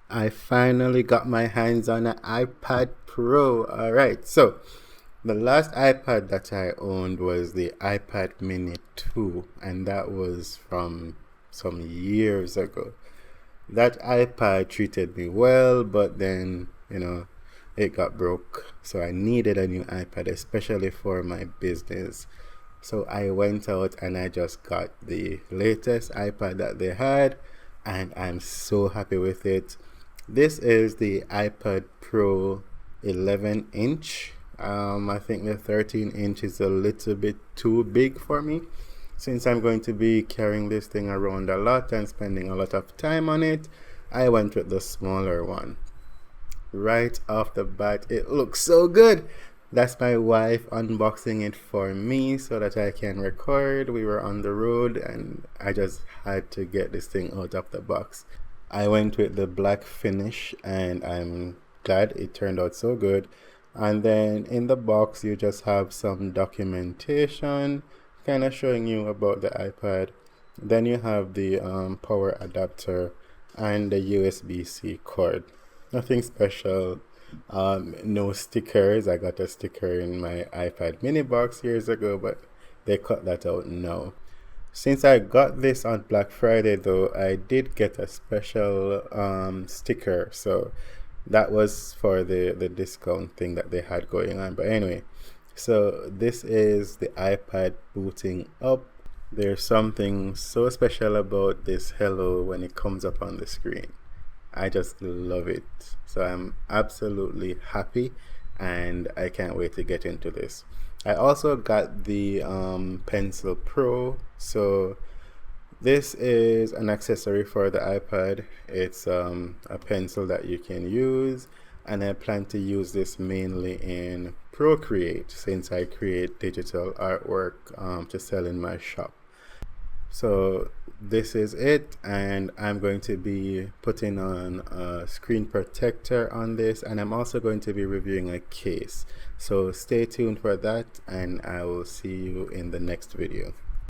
I finally got my hands on an iPad Pro. Alright, so the last iPad that I owned was the iPad Mini 2, and that was from some years ago. That iPad treated me well, but then, it got broke. So I needed a new iPad, especially for my business. So I went out and I just got the latest iPad that they had, and I'm so happy with it. This is the iPad Pro 11 inch. I think the 13 inch is a little bit too big for me since I'm going to be carrying this thing around a lot and spending a lot of time on it. I went with the smaller one. Right off the bat, it looks so good. That's my wife unboxing it for me so that I can record. We were on the road and I just had to get this thing out of the box. I went with the black finish and I'm glad it turned out so good. And then in the box, you just have some documentation kind of showing you about the iPad. Then you have the power adapter and the USB-C cord. Nothing special. No stickers. I got a sticker in my iPad mini box years ago, but they cut that out now. Since I got this on Black Friday, though, I did get a special sticker. So that was for the discount thing that they had going on. But anyway, so this is the iPad booting up. There's something so special about this hello when it comes up on the screen. I just love it. So I'm absolutely happy and I can't wait to get into this. I also got the Pencil Pro. So this is an accessory for the iPad. It's a pencil that you can use, and I plan to use this mainly in Procreate since I create digital artwork to sell in my shop. So this is it, and I'm going to be putting on a screen protector on this, and I'm also going to be reviewing a case. So stay tuned for that, and I will see you in the next video.